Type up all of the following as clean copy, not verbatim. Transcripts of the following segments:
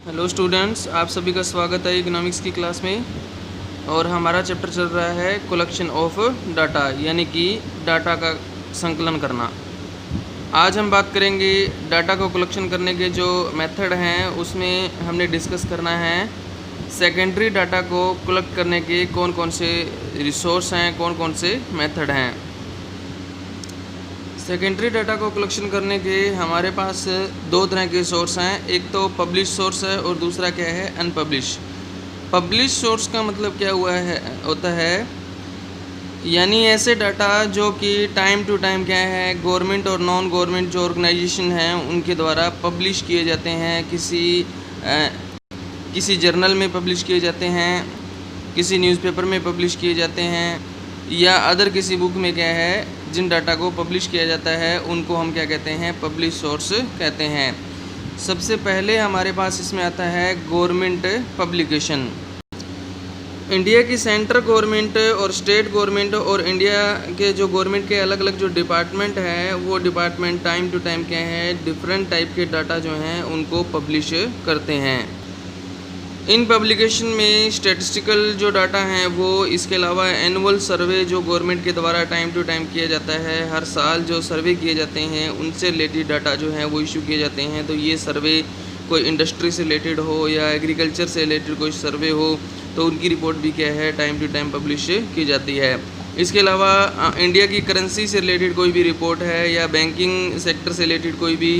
Hello students, आप सभी का स्वागत है इकोनॉमिक्स की क्लास में। और हमारा चैप्टर चल रहा है कलेक्शन ऑफ डाटा, यानी कि डाटा का संकलन करना। आज हम बात करेंगे डाटा को कलेक्शन करने के जो मेथड हैं, उसमें हमने डिस्कस करना है सेकेंडरी डाटा को कलेक्ट करने के कौन कौन से रिसोर्स हैं, कौन कौन से मेथड हैं। सेकेंडरी डाटा को कलेक्शन करने के हमारे पास दो तरह के सोर्स हैं। एक तो पब्लिश सोर्स है और दूसरा क्या है, अनपब्लिश। पब्लिश सोर्स का मतलब क्या होता है, यानी ऐसे डाटा जो कि टाइम टू टाइम क्या है, गवर्नमेंट और नॉन गवर्नमेंट जो ऑर्गेनाइजेशन हैं उनके द्वारा पब्लिश किए जाते हैं, किसी जर्नल में पब्लिश किए जाते हैं, किसी न्यूज़पेपर में पब्लिश किए जाते हैं, या अदर किसी बुक में क्या है, जिन डाटा को पब्लिश किया जाता है उनको हम क्या कहते हैं, पब्लिश सोर्स कहते हैं। सबसे पहले हमारे पास इसमें आता है गवर्नमेंट पब्लिकेशन। इंडिया की सेंट्रल गवर्नमेंट और स्टेट गवर्नमेंट और इंडिया के जो गवर्नमेंट के अलग अलग जो डिपार्टमेंट हैं, वो डिपार्टमेंट टाइम टू टाइम क्या है, डिफरेंट टाइप के डाटा जो हैं उनको पब्लिश करते हैं। इन पब्लिकेशन में स्टैटिस्टिकल जो डाटा हैं वो, इसके अलावा एनुअल सर्वे जो गवर्नमेंट के द्वारा टाइम टू टाइम किया जाता है, हर साल जो सर्वे किए जाते हैं उनसे रिलेटेड डाटा जो है वो इशू किए जाते हैं। तो ये सर्वे कोई इंडस्ट्री से रिलेटेड हो या एग्रीकल्चर से रिलेटेड कोई सर्वे हो, तो उनकी रिपोर्ट भी क्या है, टाइम टू टाइम पब्लिश की जाती है। इसके अलावा इंडिया की करेंसी से रिलेटेड कोई भी रिपोर्ट है, या बैंकिंग सेक्टर से रिलेटेड कोई भी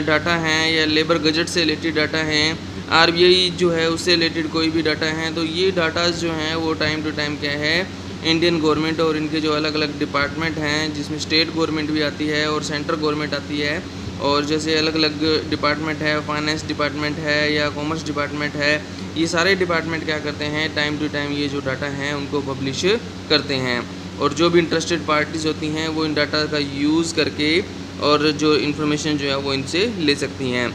डाटा हैं, या लेबर गजट से रिलेटेड डाटा हैं, आरबीआई जो है उससे रिलेटेड कोई भी डाटा हैं, तो ये डाटाज जो हैं वो टाइम टू टाइम क्या है, इंडियन गवर्नमेंट और इनके जो अलग अलग डिपार्टमेंट हैं, जिसमें स्टेट गवर्नमेंट भी आती है और सेंट्रल गवर्नमेंट आती है, और जैसे अलग अलग डिपार्टमेंट है, फाइनेंस डिपार्टमेंट है या कॉमर्स डिपार्टमेंट है, ये सारे डिपार्टमेंट क्या करते हैं, टाइम टू टाइम ये जो डाटा हैं उनको पब्लिश करते हैं। और जो भी इंटरेस्टेड पार्टीज़ होती हैं वो इन डाटा का यूज़ करके और जो इन्फॉर्मेशन जो है वो इनसे ले सकती हैं।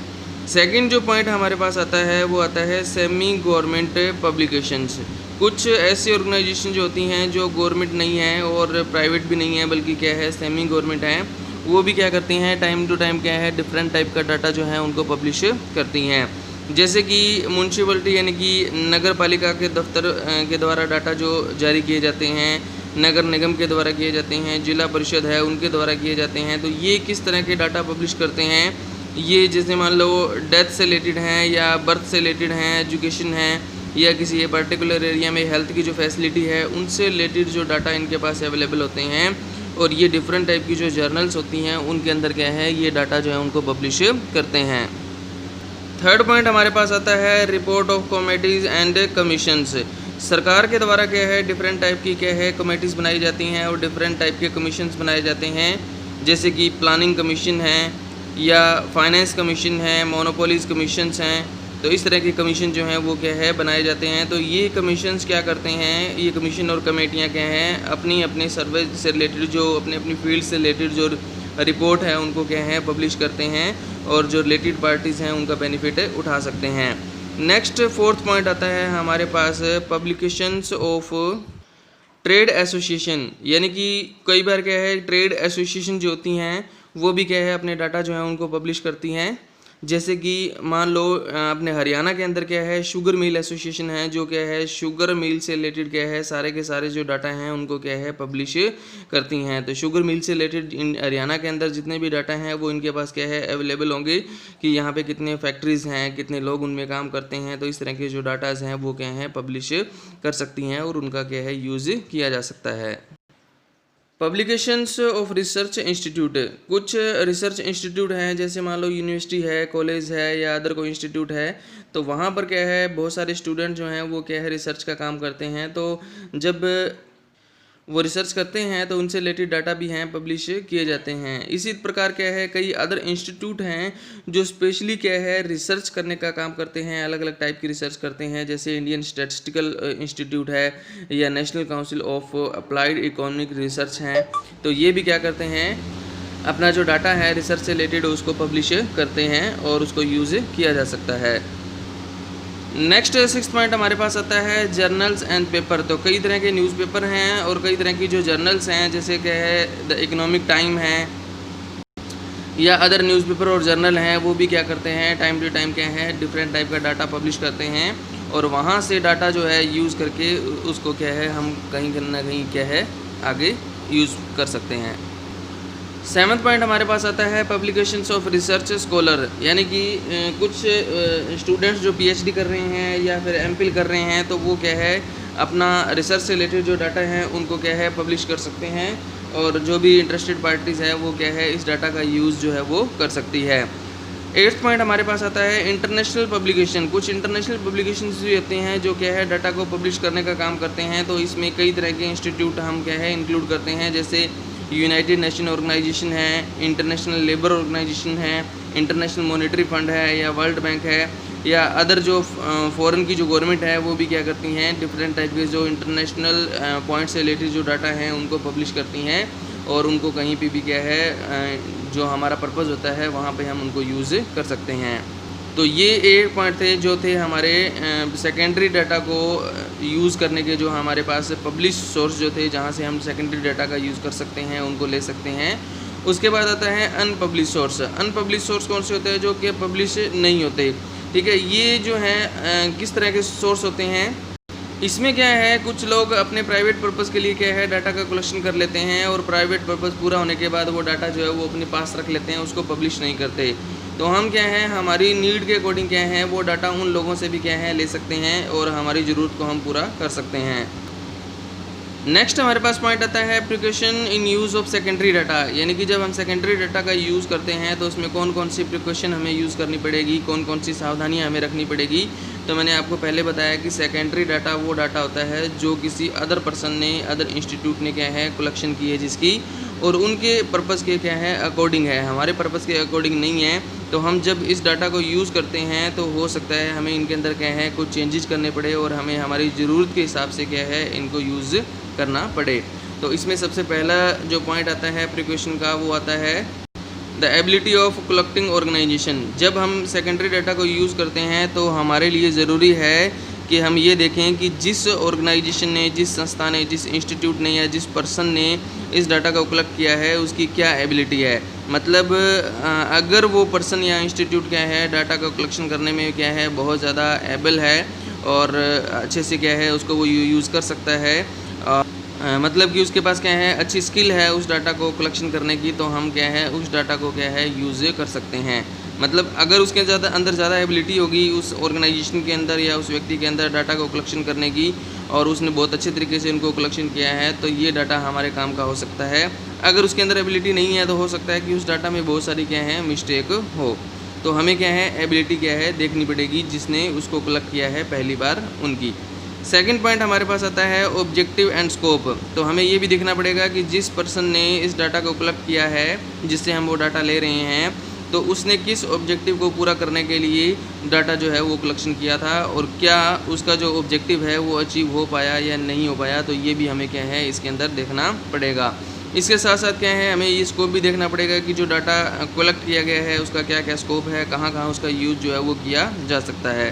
सेकंड जो पॉइंट हमारे पास आता है वो आता है सेमी गवर्नमेंट पब्लिकेशंस। कुछ ऐसी ऑर्गेनाइजेशन जो होती हैं जो गवर्नमेंट नहीं है और प्राइवेट भी नहीं है, बल्कि क्या है, सेमी गवर्नमेंट हैं, वो भी क्या करती हैं, टाइम टू टाइम क्या है, डिफरेंट टाइप का डाटा जो है उनको पब्लिश करती हैं। जैसे कि म्यूनसिपलिटी यानी कि नगर पालिका के दफ्तर के द्वारा डाटा जो जारी किए जाते हैं, नगर निगम के द्वारा किए जाते हैं, जिला परिषद है उनके द्वारा किए जाते हैं। तो ये किस तरह के डाटा पब्लिश करते हैं, ये जैसे मान लो डेथ से रिलेटेड हैं, या बर्थ से रिलेटेड हैं, एजुकेशन है, या किसी पर्टिकुलर एरिया में हेल्थ की जो फैसिलिटी है उनसे रिलेटेड जो डाटा इनके पास अवेलेबल होते हैं, और ये डिफरेंट टाइप की जो जर्नल्स होती हैं उनके अंदर क्या है, ये डाटा जो है उनको पब्लिश करते हैं। थर्ड पॉइंट हमारे पास आता है report of committees and commissions. सरकार के द्वारा क्या है, डिफरेंट टाइप की क्या है, कमेटीज़ बनाई जाती हैं और डिफरेंट टाइप के कमीशंस बनाए जाते हैं। जैसे कि प्लानिंग कमीशन है, या फाइनेंस कमीशन है, मोनोपोलीज़ कमीशंस हैं। तो इस तरह के कमीशन जो हैं वो क्या है, बनाए जाते हैं। तो ये कमीशंस क्या करते हैं, ये कमीशन और कमेटियाँ क्या हैं, अपनी अपनी सर्वे से रिलेटेड जो अपनी अपनी फील्ड से रिलेटेड जो रिपोर्ट है उनको क्या है, पब्लिश करते हैं, और जो रिलेटेड पार्टीज़ हैं उनका बेनिफिट उठा सकते हैं। नेक्स्ट फोर्थ पॉइंट आता है हमारे पास पब्लिकेशंस ऑफ ट्रेड एसोसिएशन। यानी कि कई बार क्या है, ट्रेड एसोसिएशन जो होती हैं वो भी क्या है, अपने डाटा जो है उनको पब्लिश करती हैं। जैसे कि मान लो अपने हरियाणा के अंदर क्या है, शुगर मिल एसोसिएशन है, जो क्या है शुगर मिल से रिलेटेड क्या है, सारे के सारे जो डाटा हैं उनको क्या है, पब्लिश करती हैं। तो शुगर मिल से रिलेटेड हरियाणा के अंदर जितने भी डाटा हैं वो इनके पास क्या है, अवेलेबल होंगे, कि यहाँ पे कितने फैक्ट्रीज़ हैं, कितने लोग उनमें काम करते हैं। तो इस तरह के जो डाटाज़ हैं वो क्या हैं, पब्लिश कर सकती हैं, और उनका क्या है, यूज़ किया जा सकता है। Publications of research institute. कुछ रिसर्च इंस्टीट्यूट हैं, जैसे मान लो यूनिवर्सिटी है, कॉलेज है, या अदर कोई इंस्टीट्यूट है, तो वहाँ पर क्या है, बहुत सारे स्टूडेंट जो हैं वो क्या है, रिसर्च का काम करते हैं। तो जब वो रिसर्च करते हैं तो उनसे रिलेटेड डाटा भी हैं, पब्लिश किए जाते हैं। इसी प्रकार क्या है, कई अदर इंस्टीट्यूट हैं जो स्पेशली क्या है, रिसर्च करने का काम करते हैं, अलग अलग टाइप की रिसर्च करते हैं। जैसे इंडियन स्टैटिस्टिकल इंस्टीट्यूट है, या national council of applied economic research हैं। तो ये भी क्या करते हैं, अपना जो डाटा है रिसर्च से रिलेटेड उसको पब्लिश करते हैं, और उसको यूज़ किया जा सकता है। नेक्स्ट सिक्स्थ पॉइंट हमारे पास आता है जर्नल्स एंड पेपर। तो कई तरह के न्यूज़पेपर हैं और कई तरह की जो जर्नल्स हैं, जैसे कि है द इकोनॉमिक टाइम है, या अदर न्यूज़पेपर और जर्नल हैं वो भी क्या करते हैं, टाइम टू टाइम क्या है डिफरेंट टाइप का डाटा पब्लिश करते हैं, और वहाँ से डाटा जो है यूज़ करके उसको क्या है हम कहीं ना कहीं क्या है आगे यूज़ कर सकते हैं। 7वां पॉइंट हमारे पास आता है पब्लिकेशंस ऑफ रिसर्च स्कॉलर, यानी कि कुछ स्टूडेंट्स जो पीएचडी कर रहे हैं या फिर एमफिल कर रहे हैं तो वो क्या है अपना रिसर्च से रिलेटेड जो डाटा है उनको क्या है पब्लिश कर सकते हैं, और जो भी इंटरेस्टेड पार्टीज़ है वो क्या है इस डाटा का यूज़ जो है वो कर सकती है। 8वां पॉइंट हमारे पास आता है इंटरनेशनल पब्लिकेशन। कुछ इंटरनेशनल पब्लिकेशंस भी होते हैं जो क्या है डाटा को पब्लिश करने का काम करते हैं, तो इसमें कई तरह के इंस्टीट्यूट हम क्या है इंक्लूड करते हैं, जैसे यूनाइटेड नेशन ऑर्गेनाइजेशन है, इंटरनेशनल लेबर ऑर्गेनाइजेशन है, इंटरनेशनल मॉनेटरी फंड है, या वर्ल्ड बैंक है, या अदर जो फॉरेन की जो गवर्नमेंट है वो भी क्या करती हैं डिफरेंट टाइप के जो इंटरनेशनल पॉइंट से रिलेटेड जो डाटा हैं उनको पब्लिश करती हैं, और उनको कहीं पे भी क्या है जो हमारा पर्पज़ होता है वहाँ पे हम उनको यूज़ कर सकते हैं। तो ये 8 पॉइंट थे जो थे हमारे सेकेंडरी डाटा को यूज़ करने के, जो हमारे पास पब्लिश सोर्स जो थे जहाँ से हम सेकेंडरी डाटा का यूज़ कर सकते हैं उनको ले सकते हैं। उसके बाद आता है अनपब्लिश सोर्स। अनपब्लिश सोर्स कौन से होते हैं, जो कि पब्लिश नहीं होते, ठीक है। ये जो हैं किस तरह के सोर्स होते हैं, इसमें क्या है कुछ लोग अपने प्राइवेट पर्पज़ के लिए क्या है डाटा का कलेक्शन कर लेते हैं, और प्राइवेट पर्पज़ पूरा होने के बाद वो डाटा जो है वो अपने पास रख लेते हैं, उसको पब्लिश नहीं करते। तो हम क्या है हमारी नीड के अकॉर्डिंग क्या है वो डाटा उन लोगों से भी क्या है ले सकते हैं, और हमारी ज़रूरत को हम पूरा कर सकते हैं। नेक्स्ट हमारे पास पॉइंट आता है precaution in use of secondary data, यानी कि जब हम सेकेंडरी डाटा का यूज़ करते हैं तो उसमें कौन कौन सी प्रिकॉशन हमें यूज़ करनी पड़ेगी, कौन कौन सी सावधानियां हमें रखनी पड़ेगी। तो मैंने आपको पहले बताया कि सेकेंडरी डाटा वो डाटा होता है जो किसी अदर पर्सन ने, अदर इंस्टीट्यूट ने क्या है कलेक्शन की है जिसकी, और उनके पर्पज़ के क्या है अकॉर्डिंग है, हमारे पर्पज़ के अकॉर्डिंग नहीं है। तो हम जब इस डाटा को यूज़ करते हैं तो हो सकता है हमें इनके अंदर क्या है कुछ चेंजेस करने पड़े, और हमें हमारी ज़रूरत के हिसाब से क्या है इनको यूज़ करना पड़े। तो इसमें सबसे पहला जो पॉइंट आता है प्रिकॉशन का वो आता है the ability of collecting organisation. जब हम सेकेंडरी डाटा को यूज़ करते हैं तो हमारे लिए ज़रूरी है कि हम ये देखें कि जिस ऑर्गेनाइजेशन ने, जिस संस्था ने, जिस इंस्टीट्यूट ने या जिस पर्सन ने इस डाटा को कलेक्ट किया है उसकी क्या एबिलिटी है। मतलब अगर वो पर्सन या इंस्टीट्यूट क्या है डाटा को कलेक्शन करने में क्या है बहुत ज़्यादा एबल है और अच्छे से क्या है उसको वो यूज़ कर सकता है, मतलब कि उसके पास क्या है अच्छी स्किल है उस डाटा को कलेक्शन करने की, तो हम क्या है उस डाटा को क्या है यूज़ कर सकते हैं। मतलब अगर उसके अंदर ज़्यादा एबिलिटी होगी उस ऑर्गेनाइजेशन के अंदर या उस व्यक्ति के अंदर डाटा को कलेक्शन करने की, और उसने बहुत अच्छे तरीके से उनको कलेक्शन किया है, तो ये डाटा हमारे काम का हो सकता है। अगर उसके अंदर एबिलिटी नहीं है तो हो सकता है कि उस डाटा में बहुत सारी क्या है मिस्टेक हो। तो हमें क्या है एबिलिटी क्या है देखनी पड़ेगी जिसने उसको कलेक्ट किया है पहली बार उनकी। सेकंड पॉइंट हमारे पास आता है ऑब्जेक्टिव एंड स्कोप। तो हमें ये भी देखना पड़ेगा कि जिस पर्सन ने इस डाटा को कलेक्ट किया है जिससे हम वो डाटा ले रहे हैं, तो उसने किस ऑब्जेक्टिव को पूरा करने के लिए डाटा जो है वो कलेक्शन किया था, और क्या उसका जो ऑब्जेक्टिव है वो अचीव हो पाया या नहीं हो पाया। तो ये भी हमें क्या है इसके अंदर देखना पड़ेगा। इसके साथ साथ क्या है हमें ये स्कोप भी देखना पड़ेगा कि जो डाटा कलेक्ट किया गया है उसका क्या क्या स्कोप है, कहाँ कहाँ उसका यूज़ जो है वो किया जा सकता है।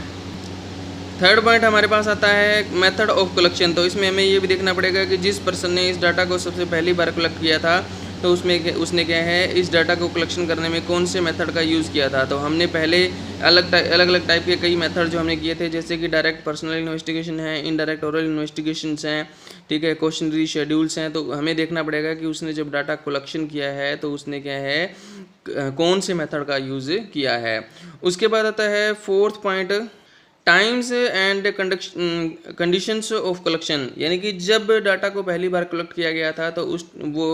थर्ड पॉइंट हमारे पास आता है मेथड ऑफ कलेक्शन। तो इसमें हमें ये भी देखना पड़ेगा कि जिस पर्सन ने इस डाटा को सबसे पहली बार कलेक्ट किया था तो उसने क्या है इस डाटा को कलेक्शन करने में कौन से मेथड का यूज़ किया था। तो हमने पहले अलग अलग टाइप के कई मेथड जो हमने किए थे, जैसे कि डायरेक्ट पर्सनल इन्वेस्टिगेशन है, इनडायरेक्ट ओरल इन्वेस्टिगेशंस हैं, ठीक है, क्वेश्चनरी शेड्यूल्स हैं। तो हमें देखना पड़ेगा कि उसने जब डाटा कलेक्शन किया है तो उसने क्या है कौन से मेथड का यूज़ किया है। उसके बाद आता है fourth point times and conditions of collection, यानी कि जब डाटा को पहली बार कलेक्ट किया गया था तो उस वो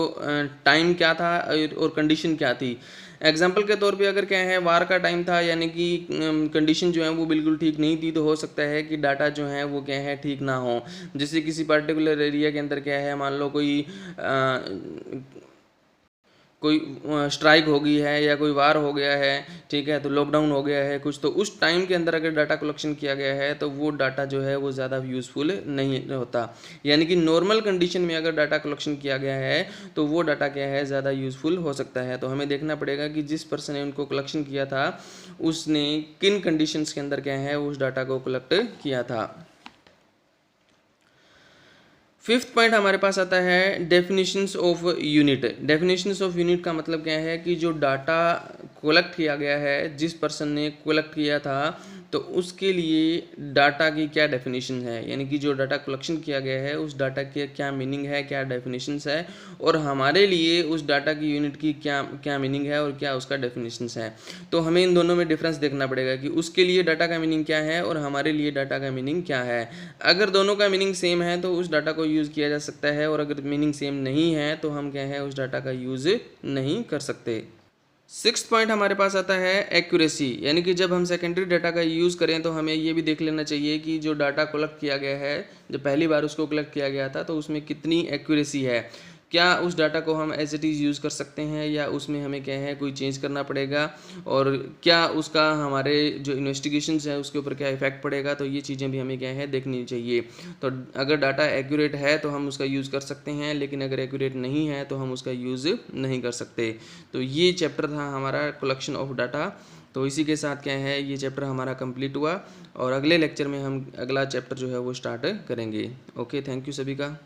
टाइम क्या था और कंडीशन क्या थी। एग्जाम्पल के तौर पे अगर क्या है वार का टाइम था, यानी कि कंडीशन जो है वो बिल्कुल ठीक नहीं थी, तो हो सकता है कि डाटा जो है वो क्या है ठीक ना हो। जैसे किसी पर्टिकुलर एरिया के अंदर क्या है मान लो कोई स्ट्राइक हो गई है या कोई वार हो गया है, ठीक है, तो लॉकडाउन हो गया है कुछ, तो उस टाइम के अंदर अगर डाटा कलेक्शन किया गया है तो वो डाटा जो है वो ज़्यादा यूज़फुल नहीं होता। यानी कि नॉर्मल कंडीशन में अगर डाटा कलेक्शन किया गया है तो वो डाटा क्या है ज़्यादा यूज़फुल हो सकता है। तो हमें देखना पड़ेगा कि जिस पर्सन ने उनको कलेक्शन किया था उसने किन कंडीशंस के अंदर क्या है उस डाटा को कलेक्ट किया था। फिफ्थ पॉइंट हमारे पास आता है definitions of unit. Definitions of unit का मतलब क्या है कि जो डाटा कलेक्ट किया गया है, जिस पर्सन ने कलेक्ट किया था, तो उसके लिए डाटा की क्या डेफिनेशन है, यानी कि जो डाटा कलेक्शन किया गया है उस डाटा के क्या मीनिंग है, क्या डेफिनेशंस है, और हमारे लिए उस डाटा की यूनिट की क्या क्या मीनिंग है और क्या उसका डेफिनेशंस है। तो हमें इन दोनों में डिफरेंस देखना पड़ेगा कि उसके लिए डाटा का मीनिंग क्या है और हमारे लिए डाटा का मीनिंग क्या है। अगर दोनों का मीनिंग सेम है तो उस डाटा को यूज़ किया जा सकता है, और अगर मीनिंग सेम नहीं है तो हम क्या है उस डाटा का यूज़ नहीं कर सकते। सिक्स्थ पॉइंट हमारे पास आता है एक्यूरेसी, यानी कि जब हम सेकेंडरी डाटा का यूज़ करें तो हमें ये भी देख लेना चाहिए कि जो डाटा कलेक्ट किया गया है, जब पहली बार उसको कलेक्ट किया गया था तो उसमें कितनी एक्यूरेसी है, क्या उस डाटा को हम एज इट इज़ यूज़ कर सकते हैं या उसमें हमें क्या है कोई चेंज करना पड़ेगा, और क्या उसका हमारे जो इन्वेस्टिगेशंस है उसके ऊपर क्या इफेक्ट पड़ेगा। तो ये चीज़ें भी हमें क्या है देखनी चाहिए। तो अगर डाटा एक्यूरेट है तो हम उसका यूज़ कर सकते हैं, लेकिन अगर एक्यूरेट नहीं है तो हम उसका यूज़ नहीं कर सकते। तो ये चैप्टर था हमारा कलेक्शन ऑफ डाटा। तो इसी के साथ क्या है ये चैप्टर हमारा कंप्लीट हुआ, और अगले लेक्चर में हम अगला चैप्टर जो है वो स्टार्ट करेंगे। ओके, थैंक यू सभी का।